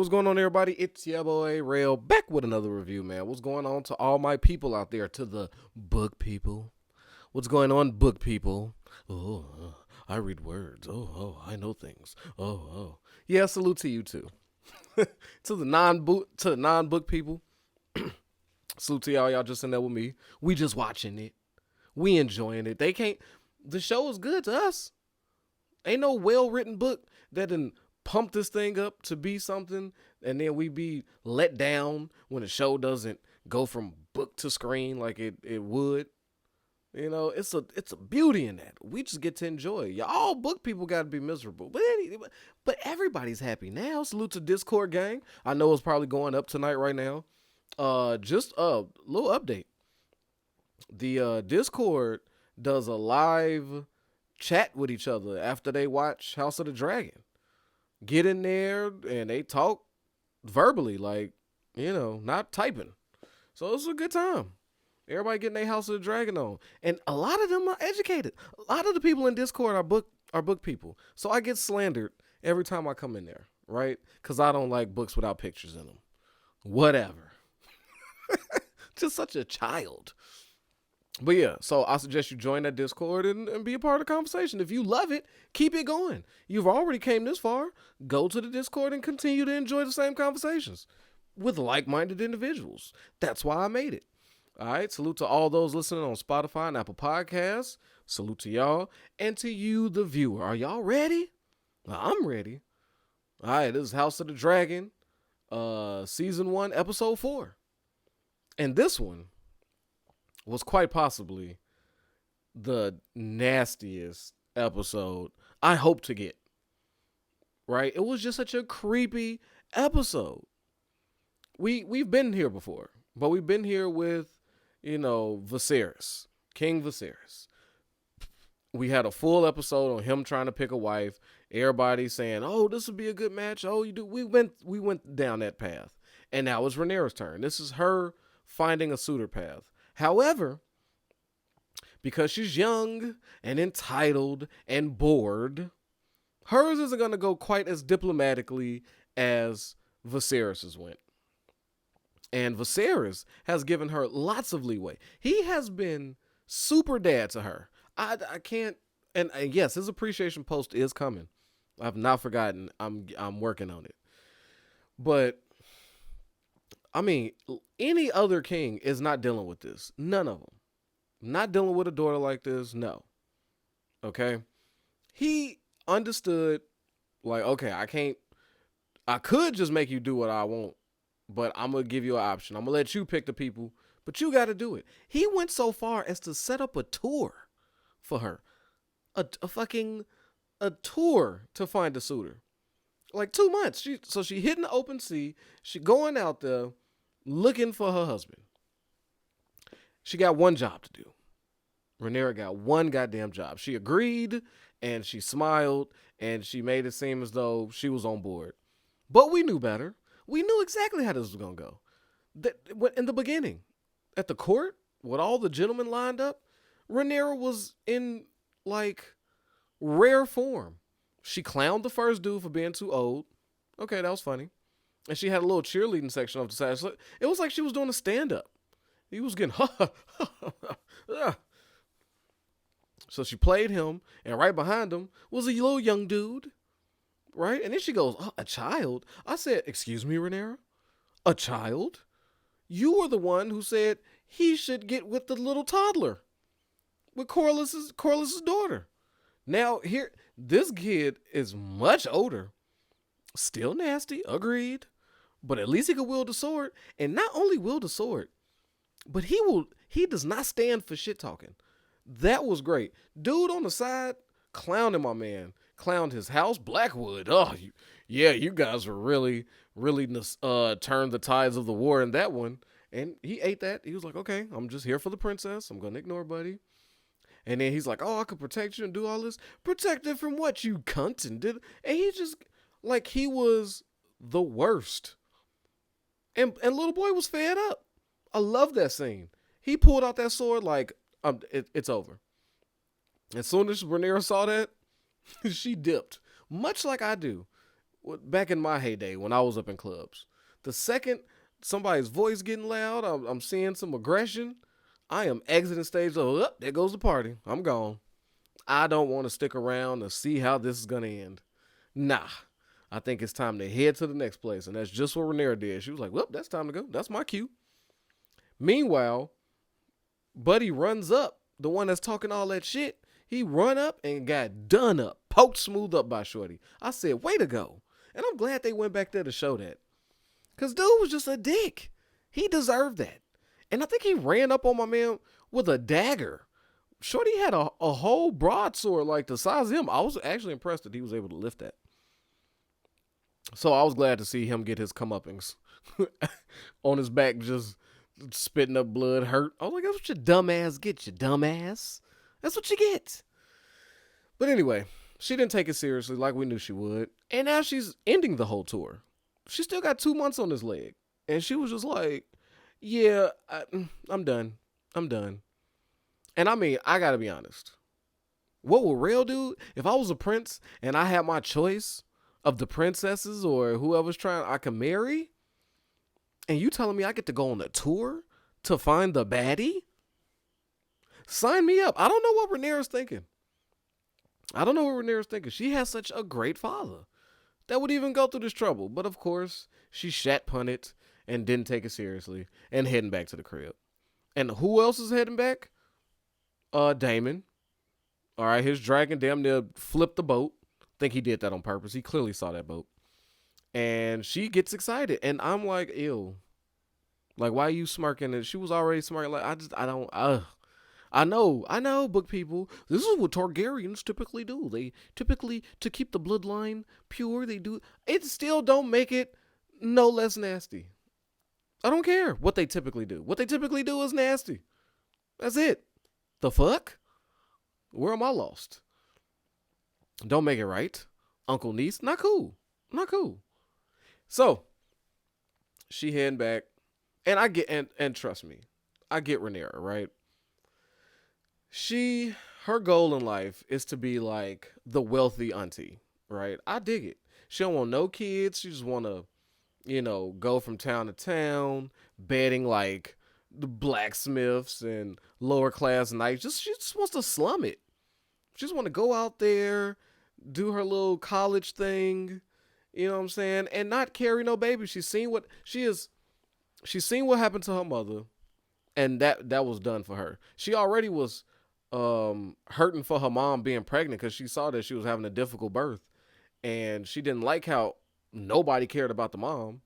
what's going on, everybody? It's your boy Rail back with another review, man. What's going on to all my people out there, to the book people? What's going on, book people? I read words. I know things. Yeah, salute to you too. To the non-book people, salute to y'all. Y'all just in there with me. We just watching it. We enjoying it. They can't. The show is good to us. Ain't no well-written book that done pump this thing up to be something, and then we be let down when the show doesn't go from book to screen like it would. You know, it's a beauty in that. We just get to enjoy it. Y'all book people got to be miserable, but everybody's happy now. Salute to Discord gang. I know it's probably going up tonight right now. Just a little update. The Discord does a live chat with each other after they watch House of the Dragon. Get in there and they talk verbally, like, not typing. So it's a good time. Everybody getting their House of the Dragon on. And a lot of them are educated. A lot of the people in Discord are book people. So I get slandered every time I come in there, right? Because I don't like books without pictures in them. Whatever. Just such a child. But yeah, so I suggest you join that Discord and be a part of the conversation. If you love it, keep it going. You've already came this far. Go to the Discord and continue to enjoy the same conversations with like-minded individuals. That's why I made it. All right, salute to all those listening on Spotify and Apple Podcasts. Salute to y'all. And to you, the viewer. Are y'all ready? Well, I'm ready. All right, this is House of the Dragon, Season 1, Episode 4. And this one was quite possibly the nastiest episode I hope to get. Right? It was just such a creepy episode. We've been here before, but we've been here with, Viserys, King Viserys. We had a full episode on him trying to pick a wife. Everybody saying, "Oh, this would be a good match." Oh, you do. We went down that path, and now it's Rhaenyra's turn. This is her finding a suitor path. However, because she's young and entitled and bored, hers isn't going to go quite as diplomatically as Viserys's went. And Viserys has given her lots of leeway. He has been super dad to her. I can't, and yes, his appreciation post is coming. I've not forgotten. I'm working on it. But I mean, any other king is not dealing with this. None of them. Not dealing with a daughter like this. No. Okay. He understood, like, okay, I could just make you do what I want, but I'm going to give you an option. I'm going to let you pick the people, but you got to do it. He went so far as to set up a tour for her. A tour to find a suitor. Like 2 months. She hitting the open sea. She going out there looking for her husband. She got one job to do. Rhaenyra got one goddamn job. She agreed, and she smiled, and she made it seem as though she was on board. But we knew better. We knew exactly how this was going to go. In the beginning, at the court, with all the gentlemen lined up, Rhaenyra was in, like, rare form. She clowned the first dude for being too old. Okay, that was funny. And she had a little cheerleading section off the side. So it was like she was doing a stand-up. He was getting, So she played him, and right behind him was a little young dude, right? And then she goes, "Oh, a child?" I said, "Excuse me, Rhaenyra? A child? You were the one who said he should get with the little toddler, with Corlys's daughter. Now, here, this kid is much older. Still nasty, agreed. But at least he could wield the sword. And not only wield the sword, but he does not stand for shit talking. That was great. Dude on the side, clowning my man. Clowned his house, Blackwood. Oh, you guys were really turned the tides of the war in that one. And he ate that. He was like, okay, I'm just here for the princess. I'm going to ignore buddy. And then he's like, oh, I could protect you and do all this. Protected from what, you cunt? And he just, like, he was the worst. And little boy was fed up. I love that scene. He pulled out that sword like, it's over. As soon as Rhaenyra saw that, she dipped. Much like I do back in my heyday when I was up in clubs, the second somebody's voice getting loud, I'm seeing some aggression, I am exiting stage. Oh, there goes the party. I'm gone. I don't want to stick around to see how this is gonna end. Nah. I think it's time to head to the next place. And that's just what Rhaenyra did. She was like, well, that's time to go. That's my cue. Meanwhile, Buddy runs up, the one that's talking all that shit. He run up and got done up, poked smooth up by Shorty. I said, way to go. And I'm glad they went back there to show that. Because dude was just a dick. He deserved that. And I think he ran up on my man with a dagger. Shorty had a whole broadsword like the size of him. I was actually impressed that he was able to lift that. So I was glad to see him get his comeuppings on his back, just spitting up blood, hurt. I was like, that's what your dumb ass get, you dumbass. That's what you get. But anyway, she didn't take it seriously like we knew she would. And now she's ending the whole tour. She still got 2 months on this leg. And she was just like, yeah, I'm done. I'm done. And I mean, I got to be honest. What would Rail do if I was a prince and I had my choice of the princesses or whoever's trying I can marry, and you telling me I get to go on a tour to find the baddie? Sign me up. I don't know what Rhaenyra's thinking. She has such a great father that would even go through this trouble. But of course, she shat punted and didn't take it seriously and heading back to the crib. And who else is heading back? Daemon. All right, his dragon damn near flipped the boat. Think he did that on purpose. He clearly saw that boat. And she gets excited. And I'm like, ew. Like, why are you smirking? And she was already smirking. Like, I know, book people. This is what Targaryens typically do. They typically, to keep the bloodline pure, they do. It still don't make it no less nasty. I don't care what they typically do. What they typically do is nasty. That's it. The fuck? Where am I lost? Don't make it right. Uncle niece, not cool. Not cool. So, she heading back. And I get, and trust me, I get Rhaenyra, right? Her goal in life is to be like the wealthy auntie, right? I dig it. She don't want no kids. She just want to, go from town to town, betting like the blacksmiths and lower class knights. She just wants to slum it. She just want to go out there, do her little college thing, you know what I'm saying, and not carry no baby. She's seen what happened to her mother, and that was done for her. She already was hurting for her mom being pregnant because she saw that she was having a difficult birth, and she didn't like how nobody cared about the mom,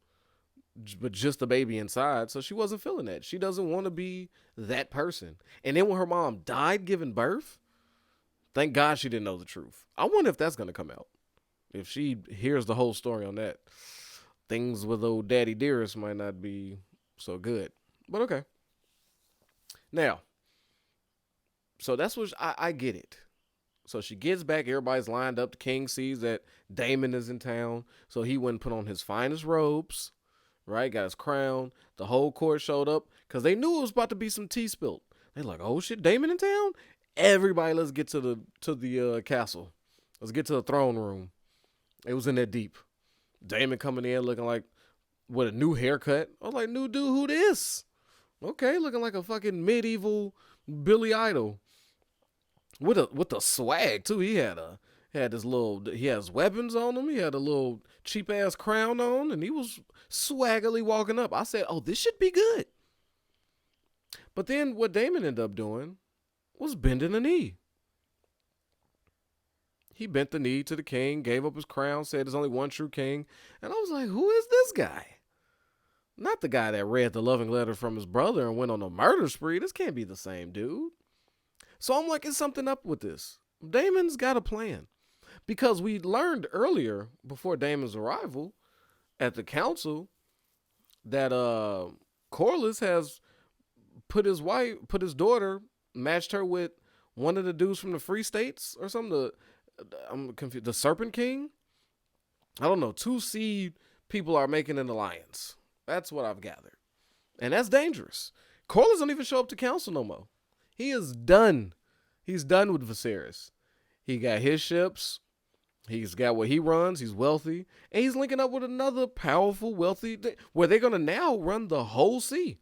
but just the baby inside. So she wasn't feeling that. She doesn't want to be that person. And then when her mom died giving birth, thank God she didn't know the truth. I wonder if that's going to come out. If she hears the whole story on that, things with old Daddy Dearest might not be so good. But okay. Now, so that's what I get it. So she gets back. Everybody's lined up. The king sees that Daemon is in town. So he went and put on his finest robes, right? Got his crown. The whole court showed up because they knew it was about to be some tea spilt. They're like, oh shit, Daemon in town? Everybody, let's get to the castle. Let's get to the throne room. It was in there deep. Daemon coming in looking like with a new haircut. I was like, new dude, who this? Okay, looking like a fucking medieval Billy Idol. With the swag too. He has weapons on him. He had a little cheap ass crown on, and he was swaggily walking up. I said, oh, this should be good. But then what Daemon ended up doing was bending the knee. He bent the knee to the king, gave up his crown, said there's only one true king. And I was like, who is this guy? Not the guy that read the loving letter from his brother and went on a murder spree. This can't be the same dude. So I'm like, it's something up with this. Daemon's got a plan. Because we learned earlier, before Daemon's arrival at the council, that Corlys has put his daughter, matched her with one of the dudes from the Free States or something. I'm confused. The Serpent King? I don't know. 2 seed people are making an alliance. That's what I've gathered. And that's dangerous. Corlys don't even show up to council no more. He is done. He's done with Viserys. He got his ships. He's got what he runs. He's wealthy, and he's linking up with another powerful, wealthy, where they're gonna now run the whole sea.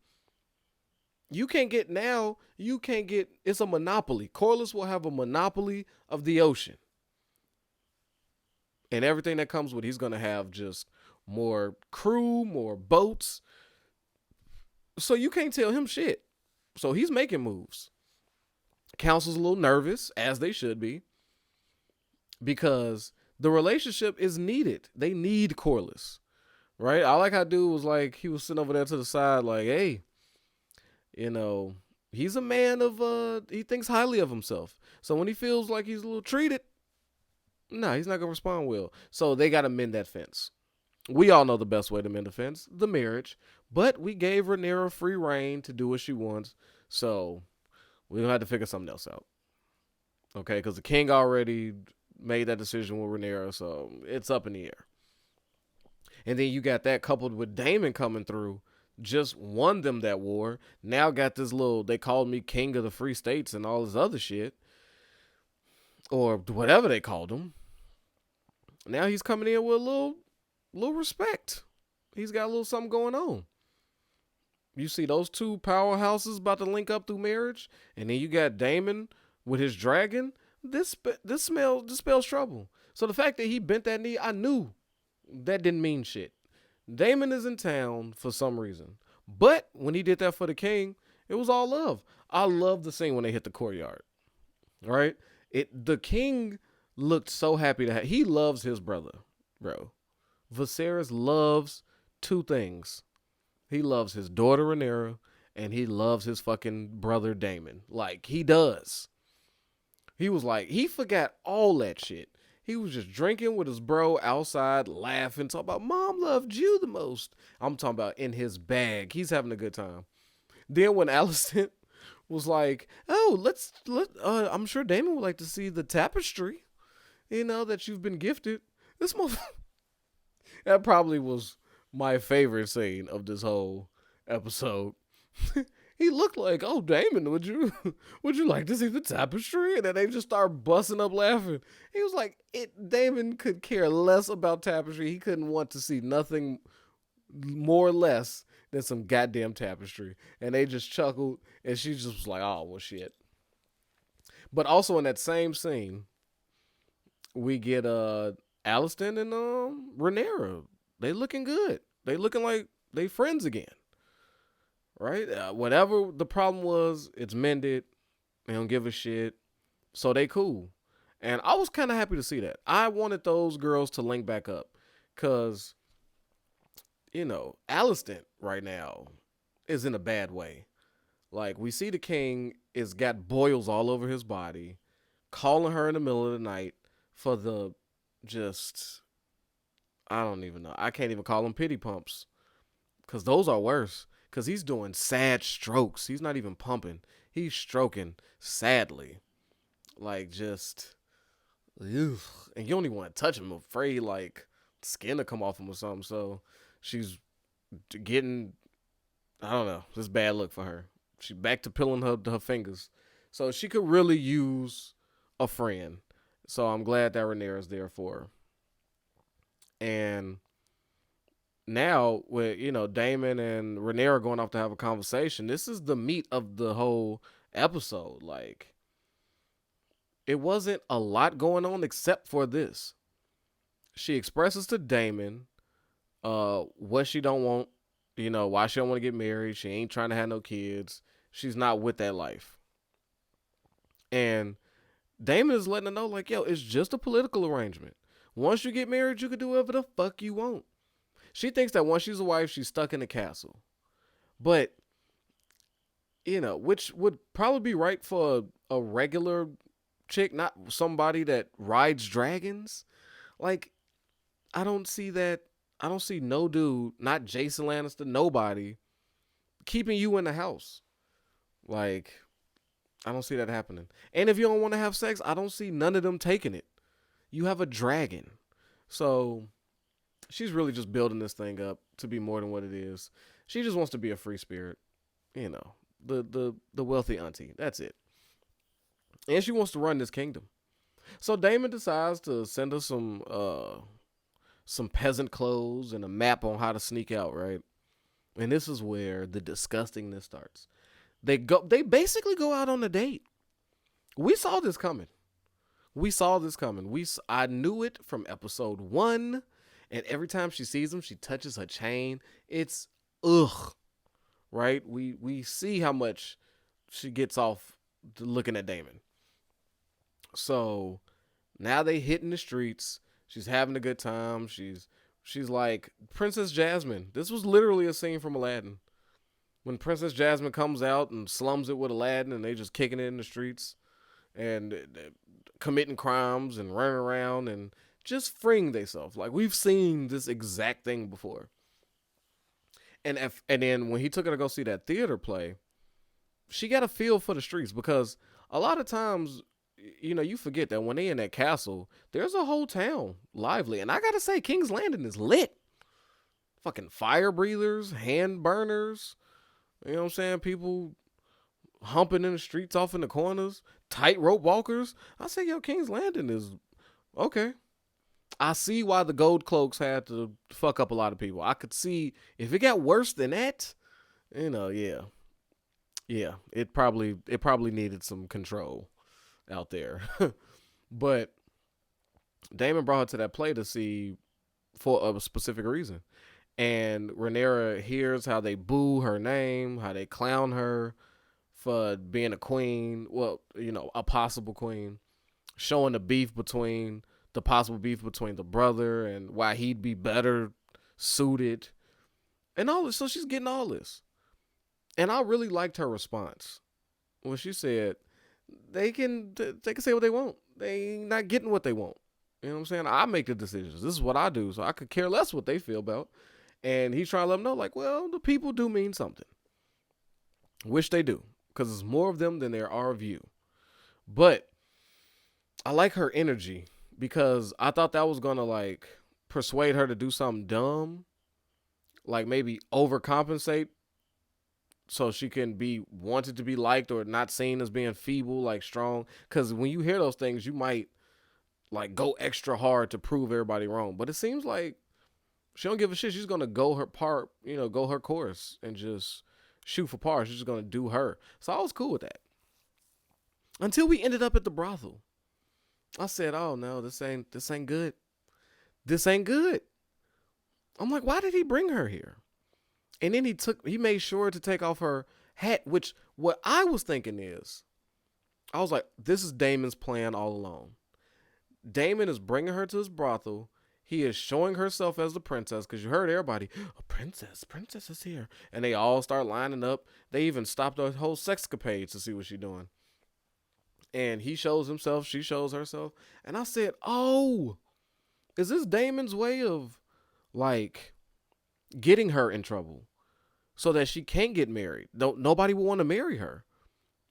You can't get now. You can't get. It's a monopoly. Corliss will have a monopoly of the ocean and everything that comes with. He's gonna have just more crew, more boats. So you can't tell him shit. So he's making moves. Council's a little nervous, as they should be, because the relationship is needed. They need Corliss, right? I like how dude was like, he was sitting over there to the side, like, hey, you know, he's a man of, he thinks highly of himself. So when he feels like he's a little treated, no, he's not going to respond well. So they got to mend that fence. We all know the best way to mend a fence, the marriage. But we gave Rhaenyra free reign to do what she wants. So we're going to have to figure something else out. Okay, because the king already made that decision with Rhaenyra, so it's up in the air. And then you got that coupled with Daemon coming through, just won them that war. Now got this little, they called me king of the free states and all this other shit. Or whatever they called him. Now he's coming in with a little respect. He's got a little something going on. You see those two powerhouses about to link up through marriage, and then you got Daemon with his dragon. This spells trouble. So the fact that he bent that knee, I knew that didn't mean shit. Daemon is in town for some reason, but when he did that for the king, it was all love. I love the scene when they hit the courtyard. Right? The king looked so happy he loves his brother, bro. Viserys loves two things. He loves his daughter Rhaenyra, and he loves his fucking brother Daemon. Like, he does. He was like, he forgot all that shit. He was just drinking with his bro outside, laughing, talking about mom loved you the most. I'm talking about in his bag. He's having a good time. Then when Alicent was like, oh, I'm sure Daemon would like to see the tapestry, that you've been gifted. This motherfucker. That probably was my favorite scene of this whole episode. He looked like, oh, Daemon, would you like to see the tapestry? And then they just start busting up laughing. He was like, Daemon could care less about tapestry. He couldn't want to see nothing more or less than some goddamn tapestry. And they just chuckled, and she just was like, oh, well, shit. But also in that same scene, we get Alicent and Rhaenyra. They looking good. They looking like they friends again. Right? Whatever the problem was, it's mended. They don't give a shit. So they cool. And I was kind of happy to see that. I wanted those girls to link back up. Because, Alicent right now is in a bad way. Like, we see the king is got boils all over his body. Calling her in the middle of the night for the I don't even know. I can't even call them pity pumps. Because those are worse. Because he's doing sad strokes. He's not even pumping. He's stroking sadly. Like, just, ugh. And you don't even want to touch him. Afraid, like, skin to come off him or something. So, she's getting, I don't know. This bad look for her. She's back to pilling her fingers. So, she could really use a friend. So, I'm glad that Rhaenyra's there for her. And now, with, Daemon and Rhaenyra going off to have a conversation, this is the meat of the whole episode. Like, it wasn't a lot going on except for this. She expresses to Daemon what she don't want, why she don't want to get married. She ain't trying to have no kids. She's not with that life. And Daemon is letting her know, like, yo, it's just a political arrangement. Once you get married, you can do whatever the fuck you want. She thinks that once she's a wife, she's stuck in the castle. But, which would probably be right for a regular chick, not somebody that rides dragons. Like, I don't see that. I don't see no dude, not Jason Lannister, nobody, keeping you in the house. Like, I don't see that happening. And if you don't want to have sex, I don't see none of them taking it. You have a dragon. So she's really just building this thing up to be more than what it is. She just wants to be a free spirit. The wealthy auntie. That's it. And she wants to run this kingdom. So Damon decides to send us some peasant clothes and a map on how to sneak out, right? And this is where the disgustingness starts. They basically go out on a date. We saw this coming. We saw this coming. I knew it from episode 1, and every time she sees him, she touches her chain. It's ugh, right? We see how much she gets off looking at Damon. So now they hitting the streets. She's having a good time. She's like Princess Jasmine. This was literally a scene from Aladdin. When Princess Jasmine comes out and slums it with Aladdin and they just kicking it in the streets and committing crimes and running around and just freeing themselves. Like we've seen this exact thing before. And then when he took her to go see that theater play, she got a feel for the streets because a lot of times, you forget that when they in that castle, there's a whole town lively. And I gotta say, King's Landing is lit. Fucking fire breathers, hand burners, you know what I'm saying? People humping in the streets off in the corners, tightrope walkers. I say, yo, King's Landing is okay. I see why the gold cloaks had to fuck up a lot of people. I could see if it got worse than that, yeah. Yeah, it probably needed some control out there. But Damon brought her to that play to see for a specific reason. And Rhaenyra hears how they boo her name, how they clown her for being a queen. Well, a possible queen. Showing the possible beef between the brother and why he'd be better suited. And all this. So she's getting all this. And I really liked her response when she said, they can say what they want. They not getting what they want. You know what I'm saying? I make the decisions. This is what I do. So I could care less what they feel about. And he's trying to let them know, like, well, the people do mean something. Which they do. Because there's more of them than there are of you. But I like her energy. Because I thought that was going to, like, persuade her to do something dumb. Like, maybe overcompensate. So she can be wanted to be liked or not seen as being feeble, like strong. Because when you hear those things, you might, like, go extra hard to prove everybody wrong. But it seems like she don't give a shit. She's going to go her part, go her course and just shoot for par. She's just going to do her. So I was cool with that. Until we ended up at the brothel. I said, oh, no, this ain't good. This ain't good. I'm like, why did he bring her here? And then he made sure to take off her hat, which what I was thinking is, I was like, this is Damon's plan all along. Damon is bringing her to his brothel. He is showing herself as the princess because you heard everybody, a princess is here. And they all start lining up. They even stopped a whole sexcapade to see what she's doing. And he shows himself, she shows herself. And I said, oh, is this Damon's way of, like, getting her in trouble so that she can't get married? Nobody will want to marry her.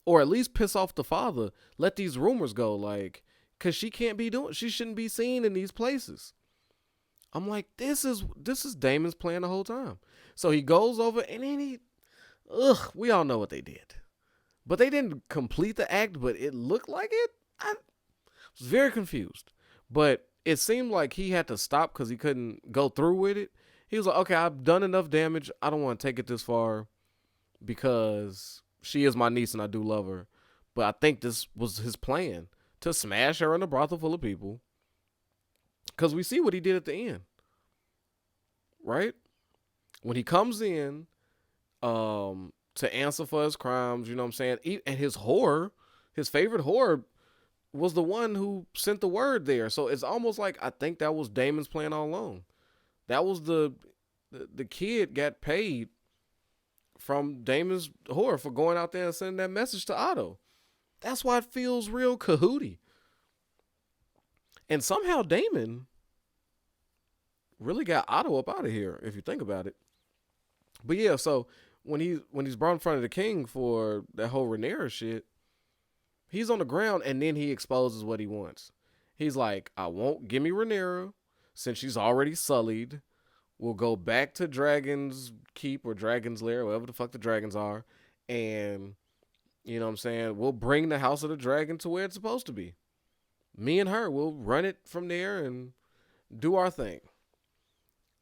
Or at least piss off the father. Let these rumors go, like, because she shouldn't be seen in these places. I'm like, this is Damon's plan the whole time. So he goes over and then we all know what they did. But they didn't complete the act, but it looked like it. I was very confused. But it seemed like he had to stop because he couldn't go through with it. He was like, okay, I've done enough damage. I don't want to take it this far because she is my niece and I do love her. But I think this was his plan, to smash her in a brothel full of people. Because we see what he did at the end. Right? When he comes in to answer for his crimes, you know what I'm saying? And his favorite whore, was the one who sent the word there. So it's almost like I think that was Damon's plan all along. That was the kid got paid from Damon's whore for going out there and sending that message to Otto. That's why it feels real cahooty. And somehow Damon really got Otto up out of here, if you think about it. But yeah, so when he's brought in front of the king for that whole Rhaenyra shit, he's on the ground and then he exposes what he wants. He's like, I won't give me Rhaenyra since she's already sullied. We'll go back to Dragon's Keep or Dragon's Lair, whatever the fuck the dragons are. And, you know what I'm saying, we'll bring the House of the Dragon to where it's supposed to be. Me and her will run it from there and do our thing.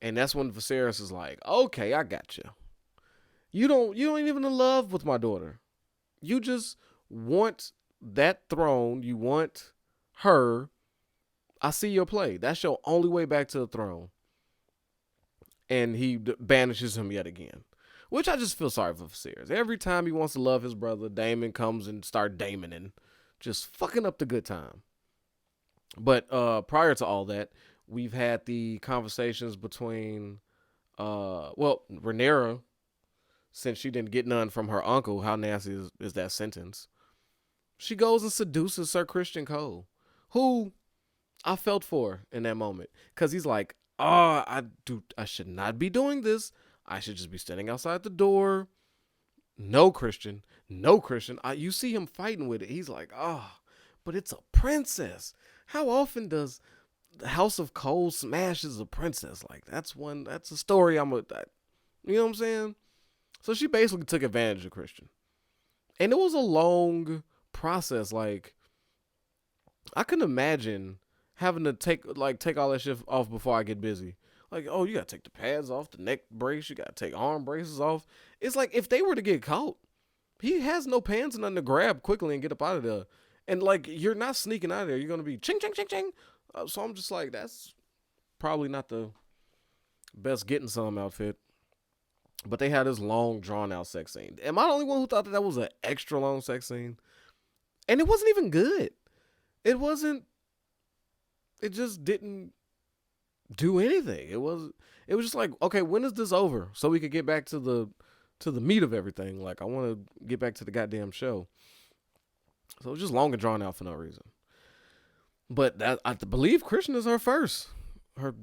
And that's when Viserys is like, okay, I got you. You don't even in love with my daughter. You just want that throne. You want her. I see your play. That's your only way back to the throne. And he banishes him yet again. Which I just feel sorry for Viserys. Every time he wants to love his brother, Daemon comes and start Daemoning. Just fucking up the good time. But prior to all that, we've had the conversations between, Rhaenyra, since she didn't get none from her uncle. How nasty is that sentence? She goes and seduces Sir Christian Cole, who I felt for in that moment. Because he's like, I should not be doing this. I should just be standing outside the door. No, Christian. No, Christian. You see him fighting with it. He's like, but it's a princess. How often does the House of Cole smashes a princess? Like, that's a story you know what I'm saying? So she basically took advantage of Christian. And it was a long process. Like, I couldn't imagine having to take all that shit off before I get busy. Like, oh, you gotta take the pads off, the neck brace, you gotta take arm braces off. It's like, if they were to get caught, he has no pants and nothing to grab quickly and get up out of there. And like, you're not sneaking out of there. You're gonna be ching, ching, ching, ching. So I'm just like, that's probably not the best getting some outfit. But they had this long, drawn out sex scene. Am I the only one who thought that was an extra long sex scene? And it wasn't even good. It wasn't. It just didn't do anything. It was just like, okay, when is this over? So we could get back to the meat of everything. Like, I want to get back to the goddamn show. So it was just long and drawn out for no reason. But that, I believe Christian is her first. Her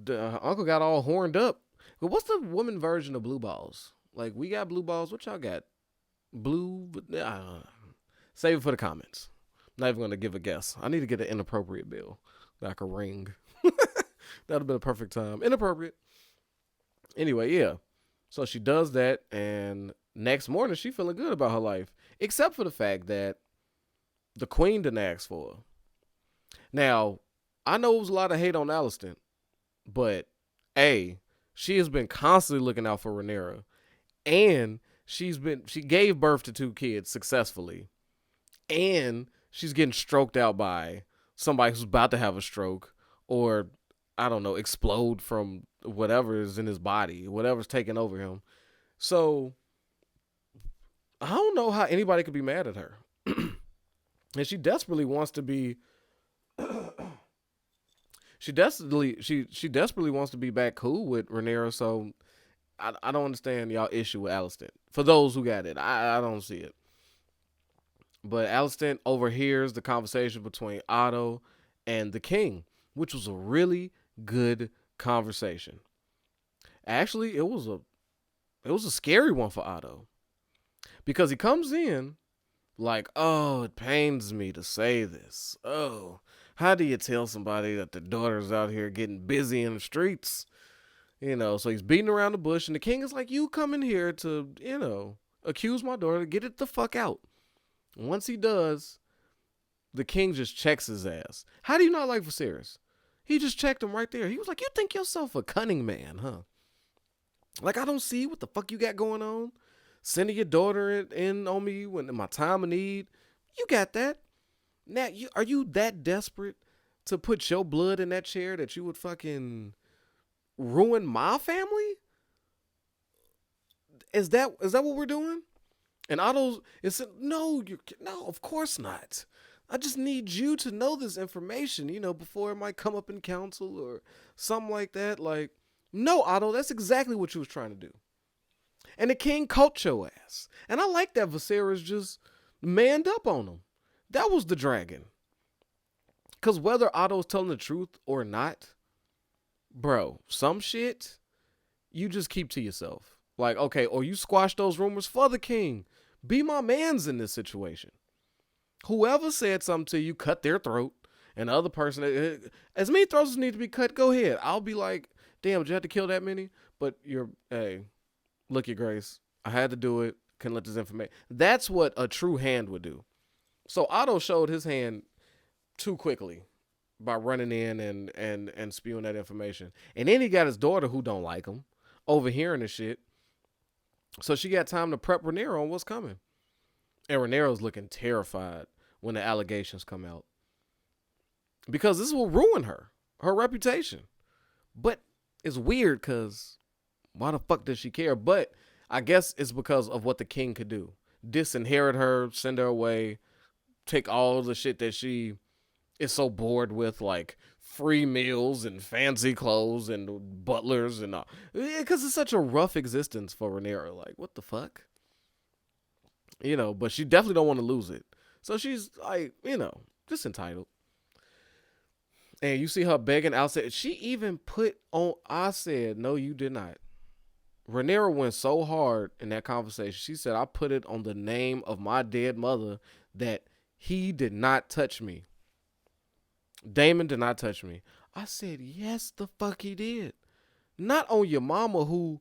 uncle got all horned up. But what's the woman version of blue balls? Like, we got blue balls. What y'all got? Blue? Save it for the comments. Not even going to give a guess. I need to get an inappropriate bill. Like a ring. That would have been a perfect time. Inappropriate. Anyway, yeah. So she does that, and next morning she feeling good about her life. Except for the fact that the queen didn't ask for her. Now, I know it was a lot of hate on Alicent, but she has been constantly looking out for Rhaenyra, and she gave birth to 2 kids successfully, and she's getting stroked out by somebody who's about to have a stroke, or I don't know, explode from whatever is in his body, whatever's taking over him. So I don't know how anybody could be mad at her. And she desperately wants to be she desperately wants to be back cool with Rhaenyra. So I don't understand y'all issue with Alicent. For those who got it, I don't see it. But Alicent overhears the conversation between Otto and the king, which was a really good conversation. Actually, it was a scary one for Otto, because he comes in like, oh, it pains me to say this. Oh, how do you tell somebody that their daughter's out here getting busy in the streets? So he's beating around the bush, and the king is like, you come in here to, accuse my daughter, get it the fuck out. And once he does, the king just checks his ass. How do you not like Viserys? He just checked him right there. He was like, you think yourself a cunning man, huh? Like, I don't see what the fuck you got going on. Sending your daughter in on me when in my time of need. You got that. Now, are you that desperate to put your blood in that chair that you would fucking ruin my family? Is that what we're doing? And Otto said, no, of course not. I just need you to know this information, before it might come up in council or something like that. Like, no, Otto, that's exactly what you was trying to do. And the king caught your ass. And I like that Viserys just manned up on him. That was the dragon. Because whether Otto's telling the truth or not, bro, some shit you just keep to yourself. Like, okay, or you squash those rumors for the king. Be my mans in this situation. Whoever said something to you, cut their throat. And the other person, as many throats as need to be cut, go ahead. I'll be like, damn, did you have to kill that many? But look, your grace, I had to do it. Couldn't let this information. That's what a true hand would do. So Otto showed his hand too quickly. by running in and spewing that information. And then he got his daughter who don't like him overhearing the shit. So she got time to prep Rhaenyra on what's coming. And Rhaenyra's looking terrified when the allegations come out. Because this will ruin her reputation. But it's weird because why the fuck does she care? But I guess it's because of what the king could do. Disinherit her, send her away, take all the shit that she is so bored with, like free meals and fancy clothes and butlers and all. Because it's such a rough existence for Rhaenyra. Like, what the fuck? But she definitely don't want to lose it. So she's like, just entitled. And you see her begging outside. She even put on, I said, no, you did not. Rhaenyra went so hard in that conversation. She said, I put it on the name of my dead mother that he did not touch me. Daemon did not touch me. I said, yes, the fuck he did. Not on your mama who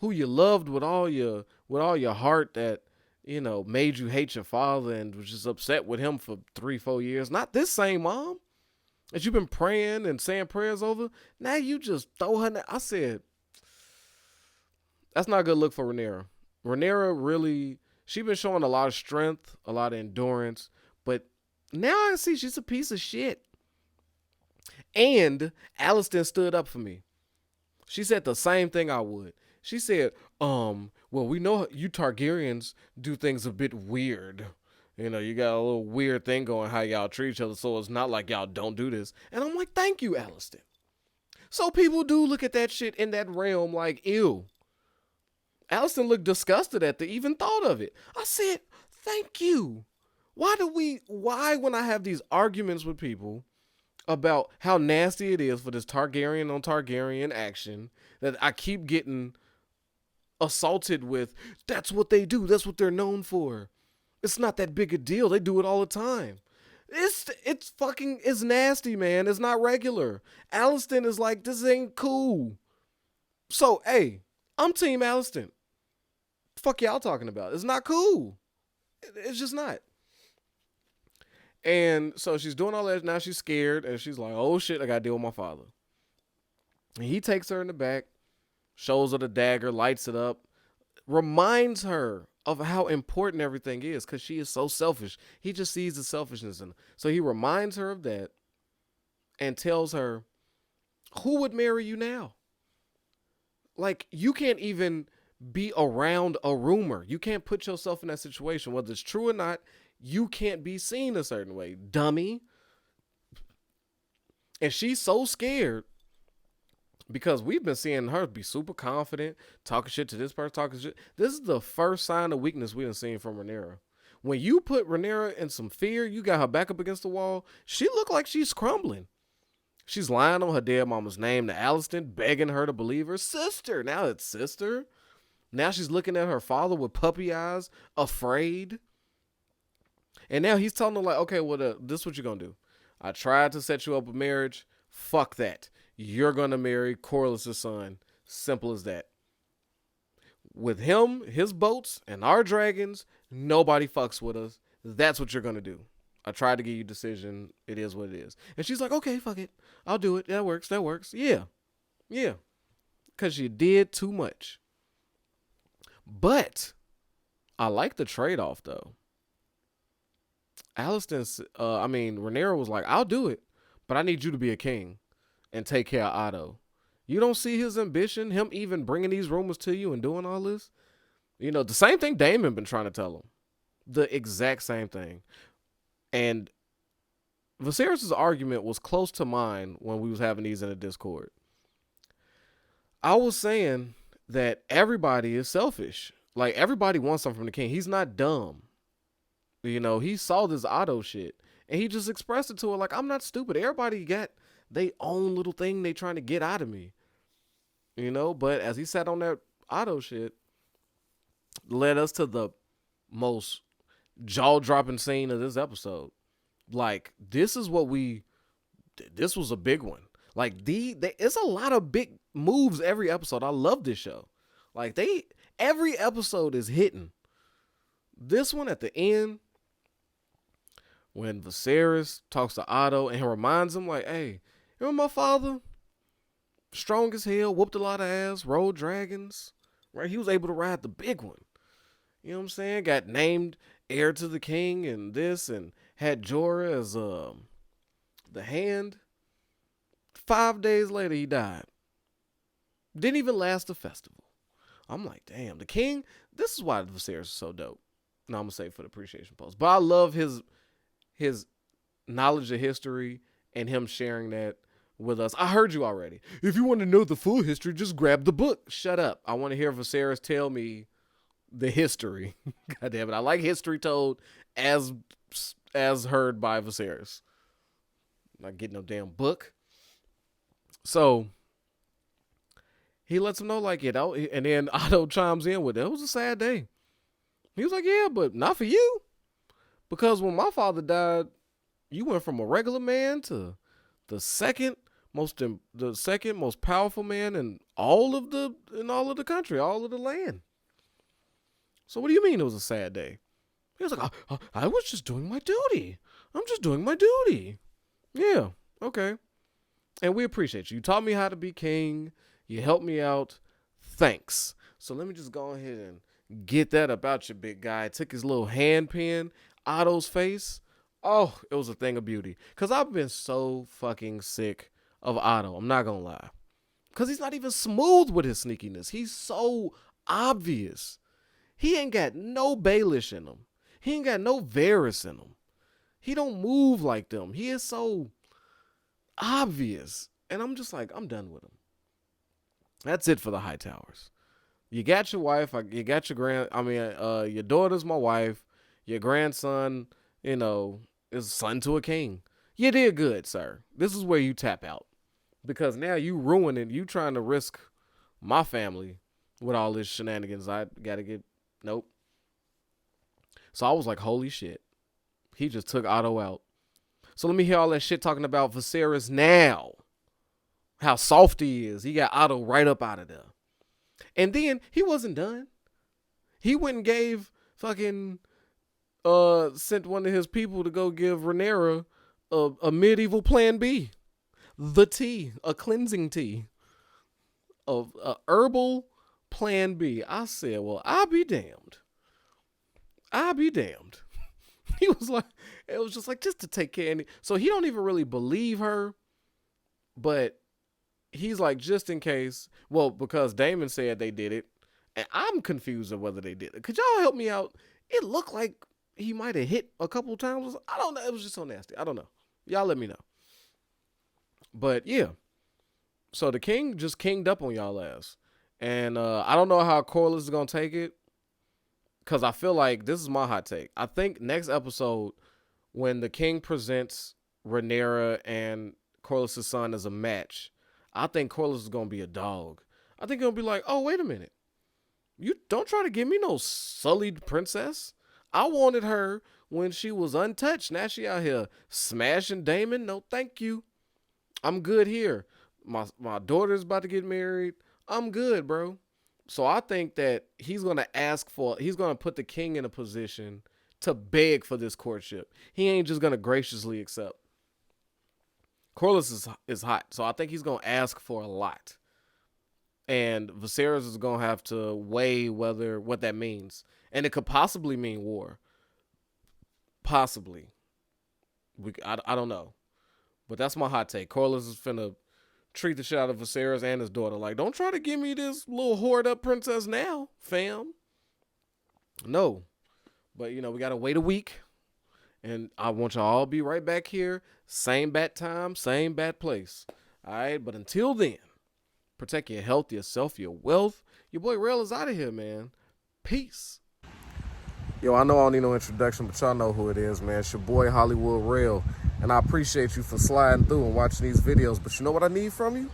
you loved with all your heart that, made you hate your father and was just upset with him for 3-4 years. Not this same mom that you've been praying and saying prayers over. Now you just throw her. I said, that's not a good look for Rhaenyra. Rhaenyra really, she been showing a lot of strength, a lot of endurance, but now I see she's a piece of shit. And Alicent stood up for me. She said the same thing I would. She said, well, we know you Targaryens do things a bit weird. You got a little weird thing going how y'all treat each other, so it's not like y'all don't do this. And I'm like, thank you, Alicent. So people do look at that shit in that realm like, ew. Alicent looked disgusted at the even thought of it. I said, thank you. Why when I have these arguments with people about how nasty it is for this Targaryen on Targaryen action, that I keep getting assaulted with, that's what they do, that's what they're known for. It's not that big a deal. They do it all the time. It's nasty, man. It's not regular. Alicent is like, this ain't cool. So, hey, I'm Team Alicent. Fuck y'all talking about? It's not cool. It's just not. And so she's doing all that. Now she's scared. And she's like, oh shit, I got to deal with my father. And he takes her in the back, shows her the dagger, lights it up, reminds her of how important everything is because she is so selfish. He just sees the selfishness in her. So he reminds her of that and tells her, who would marry you now? Like, you can't even be around a rumor. You can't put yourself in that situation. Whether it's true or not, you can't be seen a certain way. Dummy. And she's so scared because we've been seeing her be super confident, talking shit to this person, talking shit. This is the first sign of weakness we've seen from Rhaenyra. When you put Rhaenyra in some fear, you got her back up against the wall, she looked like she's crumbling. She's lying on her dead mama's name to Alicent, begging her to believe her sister. Now it's sister. Now she's looking at her father with puppy eyes, afraid. And now he's telling her like, okay, well, this is what you're going to do. I tried to set you up with marriage. Fuck that. You're going to marry Corlys' son. Simple as that. With him, his boats, and our dragons, nobody fucks with us. That's what you're going to do. I tried to give you a decision. It is what it is. And she's like, okay, fuck it. I'll do it. That works. Yeah. Because you did too much. But I like the trade-off, though. Rhaenyra was like, I'll do it, but I need you to be a king and take care of Otto. You don't see his ambition, him even bringing these rumors to you and doing all this? The same thing Daemon been trying to tell him. The exact same thing. And Viserys' argument was close to mine when we was having these in a Discord. I was saying that everybody is selfish. Like, everybody wants something from the king. He's not dumb. He saw this Otto shit and he just expressed it to her like, I'm not stupid. Everybody got their own little thing they trying to get out of me. But as he sat on that Otto shit, led us to the most jaw-dropping scene of this episode. Like, this was a big one. Like, it's a lot of big moves every episode. I love this show. Like, every episode is hitting. This one at the end, when Viserys talks to Otto and he reminds him, like, hey, remember my father? Strong as hell, whooped a lot of ass, rode dragons, right? He was able to ride the big one. You know what I'm saying? Got named heir to the king and this, and had Jorah as the hand. 5 days later, he died. Didn't even last the festival. I'm like, damn, the king. This is why Viserys is so dope. No, I'm gonna say for the appreciation post, but I love his knowledge of history and him sharing that with us. I heard you already. If you want to know the full history, just grab the book. Shut up. I want to hear Viserys tell me the history. God damn it. I like history told as heard by Viserys. Not getting no damn book. So he lets him know, like, you know, and then Otto chimes in with, it was a sad day. He was like, yeah, but not for you. Because when my father died, you went from a regular man to the second most powerful man in all of the country, all of the land. So what do you mean it was a sad day? He was like, I was just doing my duty. I'm just doing my duty. Yeah, okay. And we appreciate you. You taught me how to be king. You helped me out. Thanks. So let me just go ahead and get that about you, big guy. Took his little hand pen, Otto's face. Oh, it was a thing of beauty. Because I've been so fucking sick of Otto. I'm not going to lie. Because he's not even smooth with his sneakiness. He's so obvious. He ain't got no Baelish in him. He ain't got no Varys in him. He don't move like them. He is so obvious. And I'm just like, I'm done with him. That's it for the Hightowers. You got your wife. You got your your daughter's my wife. Your grandson, you know, is son to a king. You did good, sir. This is where you tap out. Because now you ruining, you trying to risk my family with all this shenanigans. I got to get, nope. So I was like, holy shit. He just took Otto out. So let me hear all that shit talking about Viserys now. How soft he is. He got Otto right up out of there. And then he wasn't done. He went and gave fucking, sent one of his people to go give Rhaenyra a medieval plan B. The tea, a cleansing tea. Of a herbal plan B. I said, well, I'll be damned. I'll be damned. He was like, it was just like, just to take care of it. So he don't even really believe her, but he's like, just in case. Well, because Daemon said they did it, and I'm confused of whether they did it. Could y'all help me out? It looked like he might have hit a couple times. I don't know. It was just so nasty. I don't know. Y'all let me know. But yeah. So the king just kinged up on y'all ass. And I don't know how Corlys is going to take it. Because I feel like, this is my hot take. I think next episode, when the king presents Rhaenyra and Corlys' son as a match, I think Corlys is going to be a dog. I think he'll be like, oh, wait a minute. You don't try to give me no sullied princess. I wanted her when she was untouched. Now she out here smashing Daemon. No, thank you. I'm good here. My daughter's about to get married. I'm good, bro. So I think that he's going to put the king in a position to beg for this courtship. He ain't just going to graciously accept. Corlys is hot. So I think he's going to ask for a lot. And Viserys is going to have to weigh what that means. And it could possibly mean war. Possibly. I don't know. But that's my hot take. Corlys is finna treat the shit out of Viserys and his daughter. Like, don't try to give me this little hoard up princess now, fam. No. But, you know, we got to wait a week. And I want y'all all be right back here. Same bat time, same bat place. All right? But until then, protect your health, yourself, your wealth. Your boy Rail is out of here, man. Peace. Yo, I know I don't need no introduction, but y'all know who it is, man. It's your boy Hollywood Rail. And I appreciate you for sliding through and watching these videos. But you know what I need from you?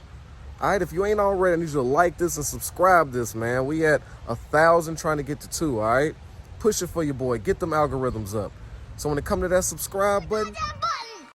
All right, if you ain't already, I need you to like this and subscribe this, man. We at 1,000 trying to get to 2, all right? Push it for your boy. Get them algorithms up. So when it come to that subscribe button,